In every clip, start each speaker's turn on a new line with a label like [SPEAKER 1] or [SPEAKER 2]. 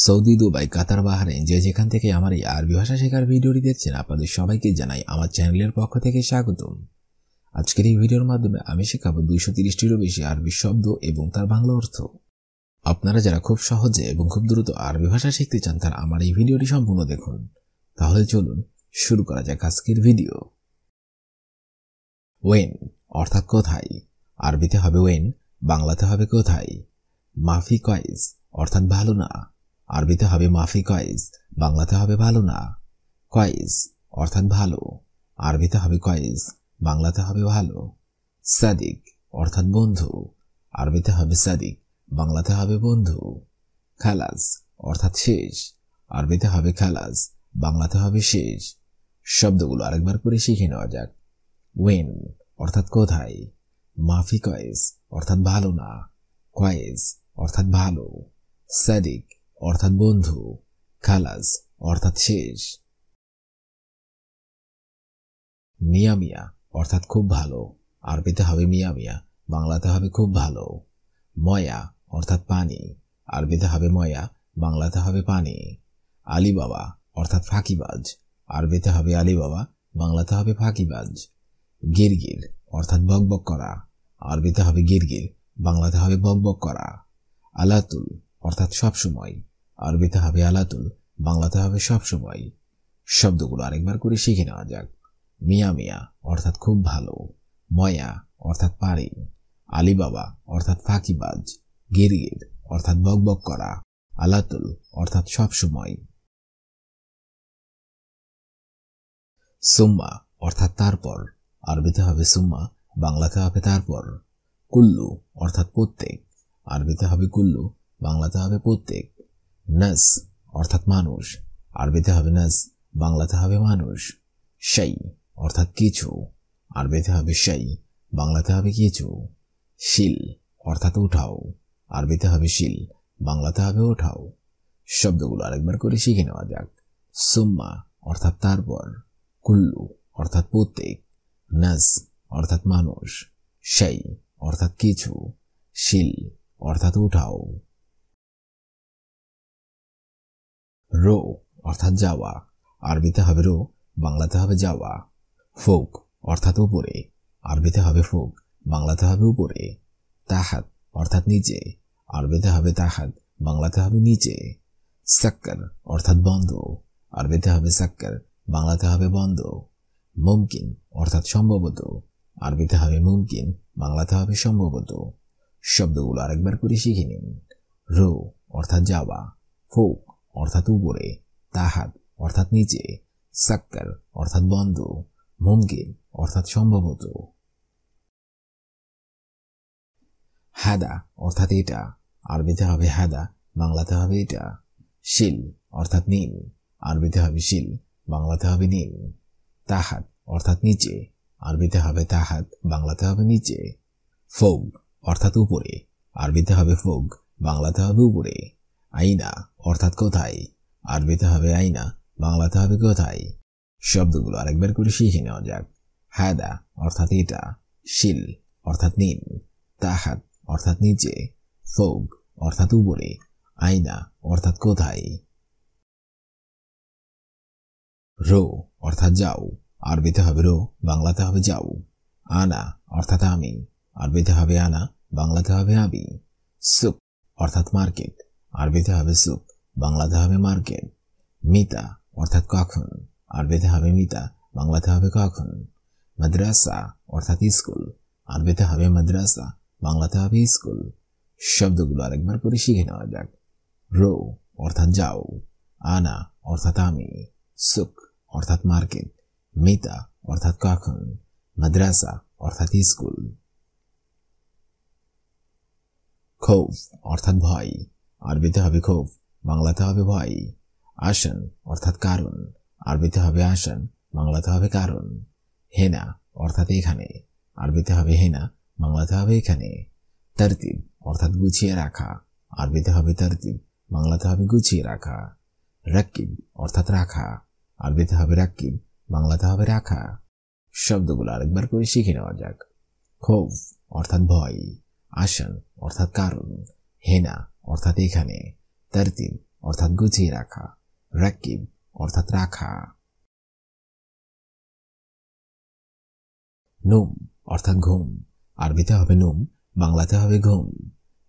[SPEAKER 1] Saudi, Dubai, কাতার, Bahrain যে যেখান থেকে আমার এই আরবি ভাষা শেখার ভিডিওটি দেখছেন আপনাদের সবাইকে জানাই আমার চ্যানেলের পক্ষ থেকে স্বাগতম। আজকের এই ভিডিওর মাধ্যমে আমি শেখাবো 230টিরও বেশি আরবি শব্দ এবং তার বাংলা অর্থ। আপনারা যারা খুব সহজে এবং খুব দ্রুত আরবি ভাষা শিখতে চান তারা আমার এই ভিডিওটি সম্পূর্ণ দেখুন। তাহলে চলুন শুরু করা যাক আজকের ভিডিও। ওয়েন অর্থাৎ কোথায়, আরবিতে হবে ওয়েন, বাংলাতে হবে কোথায়। মাফি কয়েস অর্থাৎ ভালো না, আরবিতে হবে মাফি কয়েস, বাংলাতে হবে ভালো না। কয়েস অর্থাৎ ভালো, আরবিতে হবে কয়েস, বাংলাতে হবে ভালো। সাদিক অর্থাৎ বন্ধু, আরবিতে হবে সাদিক, বাংলাতে হবে বন্ধু। খালাস অর্থাৎ শেষ, আরবিতে হবে খালাস, বাংলাতে হবে শেষ। শব্দগুলো আরেকবার করে শিখে নেওয়া যাক। ওয়েন অর্থাৎ কোথায়, মাফি কয়েস অর্থাৎ ভালো না, কয়েস অর্থাৎ ভালো, সাদিক অর্থাৎ বন্ধু, খালাস অর্থাৎ শেষ। মিয়া মিয়া অর্থাৎ খুব ভালো, আরবিতে হবে মিয়া মিয়া, বাংলাতে হবে খুব ভালো। ময়া অর্থাৎ পানি, আরবিতে হবে ময়া, বাংলাতে হবে পানি। আলী বাবা অর্থাৎ ফাঁকিবাজ, আরবিতে হবে আলী বাবা, বাংলাতে হবে ফাঁকিবাজ। গিরগির অর্থাৎ বকবক করা, আরবিতে হবে গিরগির, বাংলাতে হবে বকবক করা। আলাতুল অর্থাৎ সবসময়, আরবিতে হবে আলাতুল, বাংলাতে হবে সবসময়। শব্দগুলো আরেকবার করে শিখে নেওয়া যাক। মিয়া মিয়া অর্থাৎ খুব ভালো, ময়া অর্থাৎ পারি, আলী বাবা অর্থাৎ ফাঁকিবাজ, গিরগির অর্থাৎ বকবক করা, আলাতুল অর্থাৎ সবসময়। সুম্মা অর্থাৎ তারপর, আরবিতে হবে সুম্মা, বাংলাতে হবে তারপর। কুল্লু অর্থাৎ প্রত্যেক, আরবিতে হবে কুল্লু, বাংলাতে হবে প্রত্যেক। নাস অর্থাৎ মানুষ, আরবিতে হবে নাস, বাংলাতে হবে মানুষ। শাই অর্থাৎ কিছু, আরবিতে হবে শাই, বাংলাতে হবে কিছু। শিল অর্থাৎ উঠাও, আরবিতে হবে শিল, বাংলাতে হবে ওঠাও। শব্দগুলো আরেকবার করে শিখে নেওয়া যাক। সুম্মা অর্থাৎ তারপর, কুল্লু অর্থাৎ প্রত্যেক, নাস অর্থাৎ মানুষ, শাই অর্থাৎ কিছু, শিল অর্থাৎ উঠাও। রো অর্থাৎ যাওয়া, আরবিতে হবে রো, বাংলাতে হবে যাওয়া। ফোক অর্থাৎ উপরে, আরবিতে হবে ফোক, বাংলাতে হবে উপরে। তাহাত অর্থাৎ নিচে, আরবিতে হবে তাহাত, বাংলাতে হবে নিচে। সাক্কার অর্থাৎ বন্ধ, আরবিতে হবে সাক্কার, বাংলাতে হবে বন্ধ। মুমকিন অর্থাৎ সম্ভবত, আরবিতে হবে মুমকিন, বাংলাতে হবে সম্ভবত। শব্দগুলো আরেকবার করে শিখে নিন। রো অর্থাৎ যাওয়া, ফোক অর্থাৎ উপরে, তাহাত অর্থাৎ নিচে, সাক্কার অর্থাৎ বন্ধ, মুমকিন অর্থাৎ সম্ভবত। হাদা অর্থাৎ এটা, আরবিতে হবে হাদা, বাংলাতে হবে এটা। শিল অর্থাৎ নিন, আরবিতে হবে শিল, বাংলাতে হবে নিন। তাহাত অর্থাৎ নিচে, আরবিতে হবে তাহাত, বাংলাতে হবে নিচে। ফোগ অর্থাৎ উপরে, আরবিতে হবে ফোগ, বাংলাতে হবে উপরে। আইনা অর্থাৎ কোথায়, আরবিতে হবে আইনা, বাংলাতে হবে কোথায়। শব্দগুলো আরেকবার করে শিখে নেওয়া যাক। হাদা অর্থাৎ এটা, শিল অর্থাৎ নিন, তাহাত অর্থাৎ নিচে, ফোগ অর্থাৎ উপরে, আইনা অর্থাৎ কোথায়। রো অর্থাৎ যাও, আরবিতে হবে রো, বাংলাতে হবে যাও। আনা অর্থাৎ আমি, আরবিতে হবে আনা, বাংলাতে হবে আমি। সুক অর্থাৎ মার্কেট, আরবিতে হবে সুক, বাংলাতে হবে মার্কেট। মিতা অর্থাৎ কখন, আরবিতে হবে মিতা, বাংলাতে হবে কখন। মাদ্রাসা অর্থাৎ স্কুল, আরবিতে হবে মাদ্রাসা, বাংলাতে হবে স্কুল। শব্দগুলো আরেকবার করে শিখে নেওয়া যাক। রো অর্থাৎ যাও, আনা অর্থাৎ আমি, সুক অর্থাৎ মার্কেট, মিতা অর্থাৎ কখন, মাদ্রাসা অর্থাৎ স্কুল। খৌফ অর্থাৎ ভয়, আরবিতে হবে খৌফ, বাংলাতে হবে ভয়। আসন অর্থাৎ কারণ, আরবিতে হবে আসন, বাংলাতে হবে কারণ। হেনা অর্থাৎ এখানে, আরবিতে হবে হেনা, বাংলাতে হবে এখানে। তরতিব অর্থাৎ গুছিয়ে রাখা, আরবিতে হবে তরতিব, বাংলাতে হবে গুছিয়ে রাখা। রাকিব অর্থাৎ রাখা, আরবিতে হবে রাকিব, বাংলাতে হবে রাখা। শব্দগুলো আরেকবার করে শিখে নেওয়া যাক। খৌফ অর্থাৎ ভয়, আসন অর্থাৎ কারণ, হেনা অর্থাৎ এখানে, তরতিব অর্থাৎ গুছিয়ে রাখা। রাকিব অর্থাৎ রাখা। নুম অর্থাৎ ঘুম, আরবিতে হবে নুম, বাংলাতে হবে ঘুম।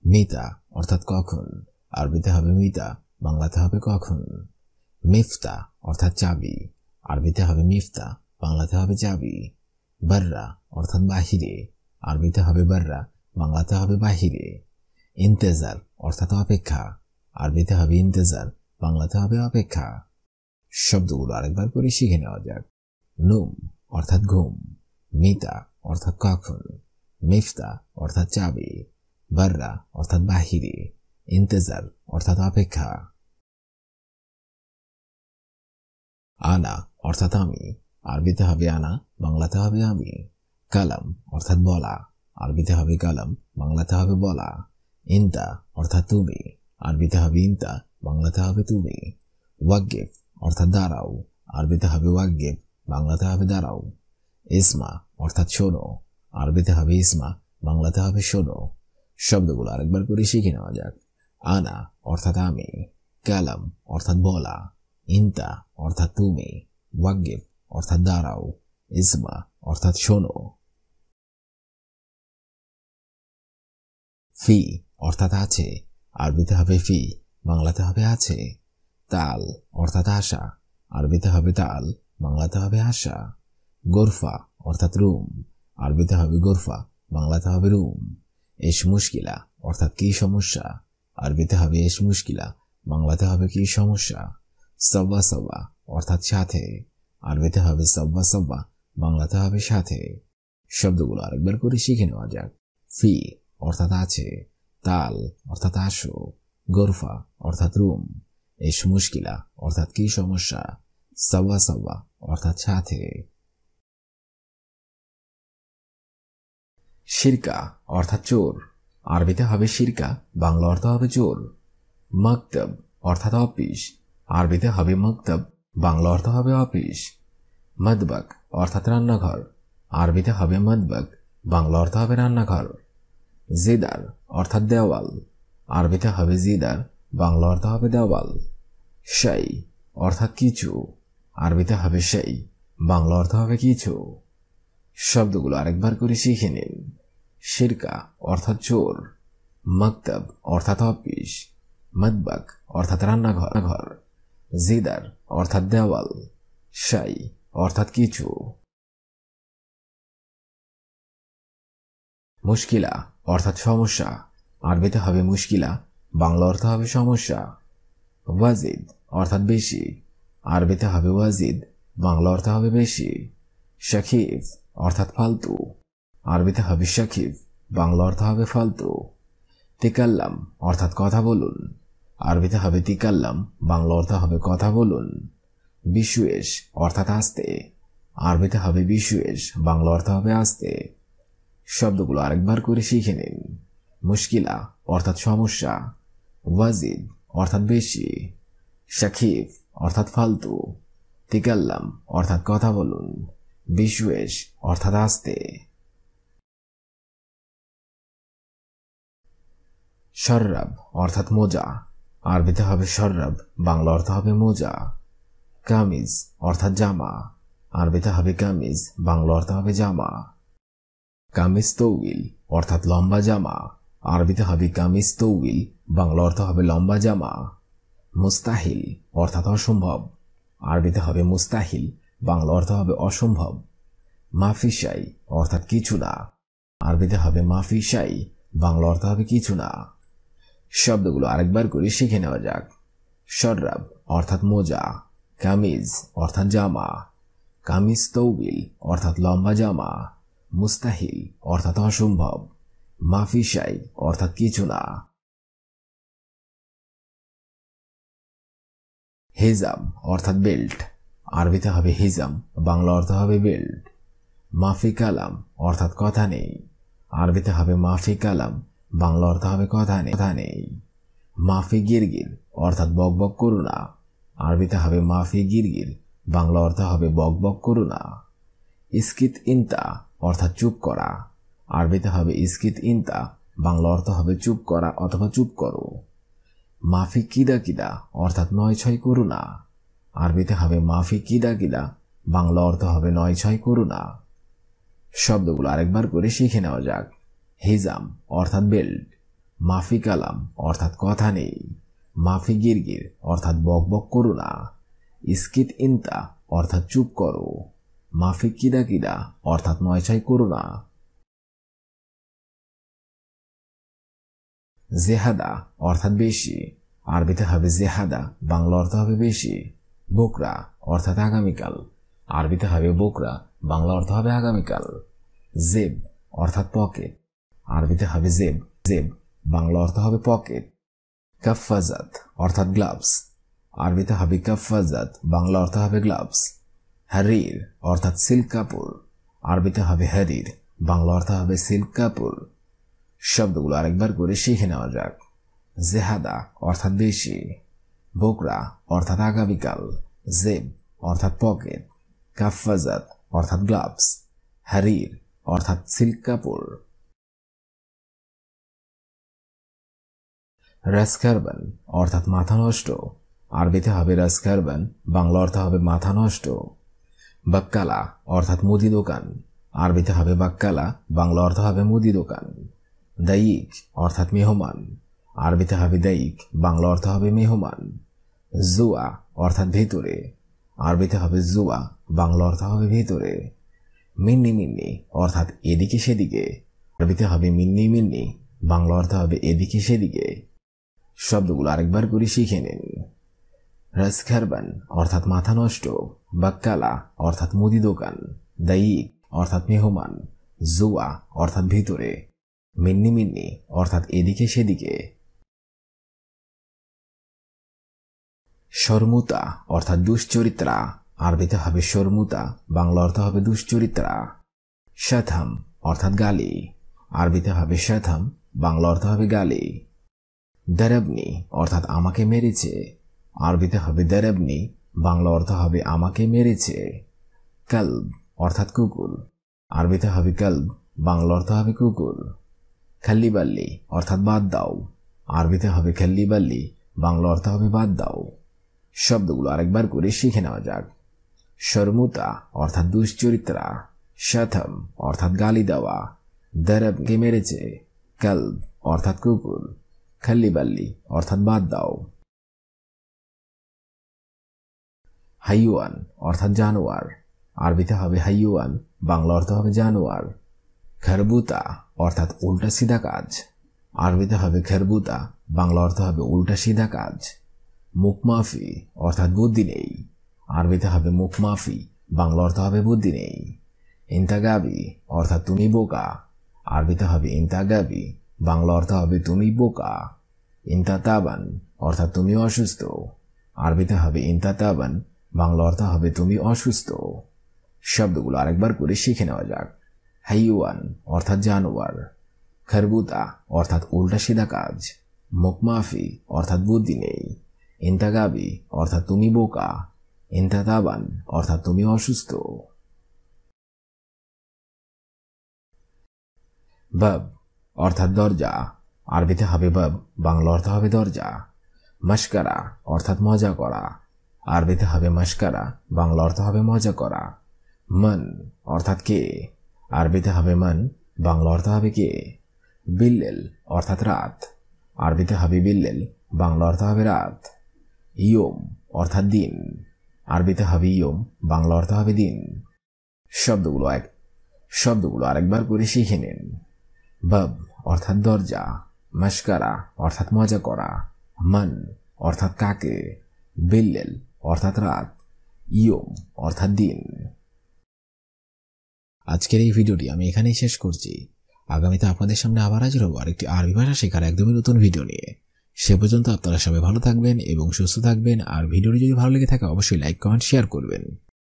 [SPEAKER 1] মিতা অর্থাৎ কখন, আরবিতে হবে মিতা, বাংলাতে হবে কখন। মিফতা অর্থাৎ চাবি, আরবিতে হবে মিফতা, বাংলাতে হবে চাবি। বাররা অর্থাৎ বাহিরে, আরবিতে হবে বাররা, বাংলাতে হবে বাহিরে। ইন্তেজার অর্থাৎ অপেক্ষা, আরবিতে হবে ইন্তেজার, বাংলাতে হবে অপেক্ষা। শব্দগুলো আরেকবার করে শিখে নেওয়া যাক। নুম অর্থাৎ ঘুম, মিতা অর্থাৎ কখন, মিফতা অর্থাৎ চাবি, বাররা অর্থাৎ বাহিরে, ইন্তেজার অর্থাৎ অপেক্ষা। আনা অর্থাৎ আমি, আরবিতে হবে আনা, বাংলাতে হবে আমি। কালাম অর্থাৎ বলা, আরবিতে হবে কালাম, বাংলাতে হবে বলা। ইন্তা অর্থাৎ তুমি, আরবিতে হবে ইন্তা, বাংলাতে হবে তুমি। ওয়াক্কিফ অর্থাৎ দাঁড়াও, আরবিতে হবে ওয়াক্কিফ, বাংলাতে হবে দাঁড়াও। ইসমা অর্থাৎ শোনো, আরবিতে হবে ইসমা, বাংলাতে হবে শোনো। শব্দগুলো আরেকবার করে শিখে নেওয়া যাক। আনা অর্থাৎ আমি, কালাম অর্থাৎ বলা, ইন্তা অর্থাৎ তুমি, ওয়াক্কিফ অর্থাৎ দাঁড়াও, ইসমা অর্থাৎ শোনো। ফি অর্থাৎ আছে, আরবিতে হবে ফি, বাংলাতে হবে আছে। তাল অর্থাৎ আশা, আরবিতে হবে তাল, বাংলাতে হবে আশা। গোরফা অর্থাৎ রুম, আরবিতে হবে গোরফা, বাংলাতে হবে রুম। এস মুশকিলা অর্থাৎ কি সমস্যা, আরবিতে হবে এস মুশকিলা, বাংলাতে হবে কি সমস্যা। সব্বা সব্বা অর্থাৎ সাথে, আরবিতে হবে সব্বা সব্বা, বাংলাতে হবে সাথে। শব্দগুলো আরেকবার করে শিখে নেওয়া যাক। ফি অর্থাৎ আছে, তাল অর্থাৎ আসো, গোরফা অর্থাৎ রুম, এস মুশকিলা অর্থাৎ কি সমস্যা, সব্বা সব্বা অর্থাৎ সাথে। শিরকা অর্থাৎ চোর, আরবিতে হবে শিরকা, বাংলা অর্থ হবে চোর। মকতব অর্থাৎ অফিস, আরবিতে হবে মকতব, বাংলা অর্থ হবে অফিস। মদবক অর্থাৎ রান্নাঘর, আরবিতে হবে মদবক, বাংলা অর্থ হবে রান্নাঘর। জিদার অর্থাৎ দেওয়াল, আরবিতে হবে জিদার, বাংলা অর্থ হবে দেওয়াল। শাই অর্থাৎ কিছু, আরবিতে হবে শাই, বাংলা অর্থ হবে কিছু। শব্দগুলো আরেকবার করে শিখে নিন। শিরকা অর্থাৎ চোর, মকতব অর্থাৎ অফিস, মদবক অর্থাৎ রান্নাঘর, জিদার অর্থাৎ দেওয়াল, শাই অর্থাৎ কিছু। মুশকিলা অর্থাৎ সমস্যা, আরবিতে হবে মুশকিলা, বাংলা অর্থ হবে সমস্যা। ওয়াজিদ অর্থাৎ বেশি, আরবিতে হবে ওয়াজিদ, বাংলা অর্থ হবে বেশি। শাকিফ অর্থাৎ ফালতু, আরবিতে হবে শাকিফ, বাংলা অর্থ হবে ফালতু। তিকাল্লাম অর্থাৎ কথা বলুন, আরবিতে হবে তিকাল্লাম, বাংলা অর্থ হবে কথা বলুন। বিশুয়েশ অর্থাৎ আসতে, আরবিতে হবে বিশুয়েশ, বাংলা অর্থ হবে আসতে। শব্দগুলো আরেকবার করে শিখে নিন। মুশকিলা অর্থাৎ সমস্যা, ওয়াজিদ অর্থাৎ বেশি, শাকিফ অর্থাৎ ফালতু, তিকাল্লাম অর্থাৎ কথা বলুন, বিশুয়েশ অর্থাৎ আসতে। শর্রাব অর্থাৎ মোজা, আরবিতে হবে শর্রাব, বাংলা অর্থ হবে মোজা। কামিজ অর্থাৎ জামা, আরবিতে হবে কামিজ, বাংলা অর্থ হবে জামা। কামিজ তৌইল অর্থাৎ লম্বা জামা, আরবিতে হবে কামিজ তৌইল, বাংলা অর্থ হবে লম্বা জামা। মুস্তাহিল অর্থাৎ অসম্ভব, আরবিতে হবে মুস্তাহিল, বাংলা অর্থ হবে অসম্ভব। মাফিসাই অর্থাৎ কিছু না, আরবিতে হবে মাফিসাই, বাংলা অর্থ হবে কিছু না। শব্দগুলো আরেকবার করে শিখে নেওয়া যাক। শর্রাব অর্থাৎ মোজা, কামিজ অর্থাৎ জামা, কামিজ তৌবিল অর্থাৎ লম্বা জামা, মুস্তাহিল অর্থাৎ অসম্ভব, মাফিসাই অর্থাৎ কিছু না। হিজাম অর্থাৎ বেল্ট, আরবিতে হবে হিজাম, বাংলা অর্থ হবে বেল্ট। মাফি কালাম অর্থাৎ কথা নেই, আরবিতে হবে মাফি কালাম, বাংলা অর্থ হবে কথা নেই। মাফি গিরগির অর্থাৎ বকবক করু না, আরবিতে হবে মাফি গিরগির, বাংলা অর্থ হবে বকবক করু না। ইস্কিত ইনতা অর্থাৎ চুপ করা, আরবিতে হবে ইস্কিত ইনতা, বাংলা অর্থ হবে চুপ করা অথবা চুপ করো। মাফি কিদা কিদা অর্থাৎ ৯-৬ করো না। আরবিতে হবে মাফি কিদা কিদা, বাংলা অর্থ হবে ৯-৬ করো না। শব্দগুলো আরেকবার করে শিখে নেওয়া যাক। হিজাম অর্থাৎ বেল্ট, মাফি কালাম অর্থাৎ কথা নেই, মাফি গিরগির অর্থাৎ বকবক করো না, ইস্কিত ইন্তা অর্থাৎ চুপ করো, মাফি কিদা কিদা অর্থাৎ ৯-৬ করো না। জেহাদা অর্থাৎ বেশি, আরবিতে হবে জেহাদা, বাংলা অর্থ হবে বেশি। বোকরা অর্থাৎ আগামীকাল, আরবিতে হবে বোকরা, বাংলা অর্থ হবে আগামীকাল। জেব অর্থাৎ পকেট, আরবিতে হবে জেব জেব, বাংলা অর্থ হবে পকেট। কাফফাজাত অর্থাৎ গ্লাভস, আরবিতে হবে কাফফাজাত, বাংলা অর্থ হবে গ্লাভস। হারির অর্থাৎ সিল্ক কাপড়, আরবিতে হবে হারির, বাংলা অর্থ হবে সিল্ক কাপড়। শব্দগুলো আরেকবার করে শিখে নেওয়া যাক। জেহাদা অর্থাৎ বেশি, বোকরা অর্থাৎ আগামীকাল, জেব অর্থাৎ পকেট, কাফফাজাত অর্থাৎ গ্লাভস, হারির অর্থাৎ সিল্ক কাপড়। রাজকারবান অর্থাৎ মাথা নষ্ট, আরবিতে হবে রাজকারবান, বাংলা অর্থ হবে মাথা নষ্ট। বাক্কালা অর্থাৎ মুদি দোকান, আরবিতে হবে বাক্কালা, বাংলা অর্থ হবে মুদি দোকান। দায়িক অর্থাৎ মেহমান, আরবিতে হবে দায়িক, বাংলা অর্থ হবে মেহমান। জুয়া অর্থাৎ ভেতরে, আরবিতে হবে জুয়া, বাংলা অর্থ হবে ভেতরে। মিন্নি মিন্নি অর্থাৎ এদিকে সেদিকে, আরবিতে হবে মিন্নি মিন্নি, বাংলা অর্থ হবে এদিকে সেদিকে। শব্দগুলো আরেকবার করে শিখে নিন। রাজকারবান অর্থাৎ মাথা নষ্ট, বাক্কালা অর্থাৎ মুদি দোকান, দায়িক অর্থাৎ মেহমান, জুয়া অর্থাৎ ভিতরে, মিন্নি মিন্নি অর্থাৎ এদিকে সেদিকে। শর্মুতা অর্থাৎ দুশ্চরিত্রা, আরবিতে হবে শর্মুতা, বাংলা অর্থ হবে দুশ্চরিত্রা। শাথাম অর্থাৎ গালি, আরবিতে হবে শাথাম, বাংলা অর্থ হবে গালি। দারাবনি অর্থাৎ আমাকে মেরেছে, আরবিতে হবে দারাবনি, বাংলা অর্থ হবে আমাকে মেরেছে। কালব অর্থাৎ কুকুর, আরবিতে হবে কালব, বাংলা অর্থ হবে কুকুর। খাল্লিবাল্লি অর্থাৎ বাদ দাও, আরবিতে হবে খাল্লিবাল্লি, বাংলা অর্থ হবে বাদ দাও। শব্দগুলো আরেকবার করে শিখে নেওয়া যাক। শর্মুতা অর্থাৎ দুশ্চরিত্রা, শাথাম অর্থাৎ গালি দেওয়া, দারাবকে মেরেছে, কালব অর্থাৎ কুকুর, খাল্লিবাল্লি অর্থাৎ বাদ দাও। হাইওয়ান অর্থাৎ জানোয়ার, আরবিতে হবে হাইওয়ান, বাংলা অর্থ হবে জানোয়ার। খারবুতা অর্থাৎ উল্টা সিধা কাজ, আরবিতে হবে খারবুতা, বাংলা অর্থ হবে উল্টা সিধা কাজ। মুখমাফি অর্থাৎ বুদ্ধি নেই, আরবিতে হবে মুখমাফি, বাংলা অর্থ হবে বুদ্ধি নেই। ইন্তাগাবি অর্থাৎ তুমি বোকা, আরবিতে হবে ইন্তাগাবি, বাংলা অর্থ হবে তুমি বোকা। ইন্তাতাবান অর্থাৎ তুমি অসুস্থ, আরবিতে হবে ইন্তাতাবান, বাংলা অর্থ হবে তুমি অসুস্থ। শব্দগুলো আরেকবার করে শিখে নেওয়া যাক। হাইওয়ান অর্থাৎ জানোয়ার, খারবুতা অর্থাৎ উল্টা সিধা কাজ, মুখমাফি অর্থাৎ বুদ্ধি নেই, ইন্তাগাবি অর্থাৎ তুমি বোকা, ইন্তাতাবান অর্থাৎ তুমি অসুস্থ। বাব অর্থাৎ দরজা, আরবিতে হবে বাব, বাংলা অর্থ হবে দরজা। মাশকারা অর্থাৎ মজা করা, আরবিতে হবে মাশকারা, বাংলা অর্থ হবে মজা করা। মন অর্থাৎ কে, আরবিতে হবে মন, বাংলা অর্থ হবে কে। বিল্লেল অর্থাৎ রাত, আরবিতে হবে বিল্লেল, বাংলা অর্থ হবে রাত। ইয়ম অর্থাৎ দিন, আরবিতে হবে ইয়ম, বাংলা অর্থ হবে দিন। শব্দগুলো আরেকবার করে শিখে নিন। বাব অর্থাৎ দরজা, মাশকারা অর্থাৎ মজা করা, মন অর্থাৎ কাকে, বিল্লেল অর্থাৎ রাত, ইয়ম অর্থাৎ দিন। আজকের এই ভিডিওটি আমি এখানেই শেষ করছি। আগামীতে আপনাদের সামনে আবার হাজির হব আরেকটি আরবি ভাষা শেখার একদমই নতুন ভিডিও নিয়ে। সে পর্যন্ত আপনারা সবাই ভালো থাকবেন এবং সুস্থ থাকবেন। আর ভিডিওটি যদি ভালো লেগে থাকে অবশ্যই লাইক, কমেন্ট, শেয়ার করবেন।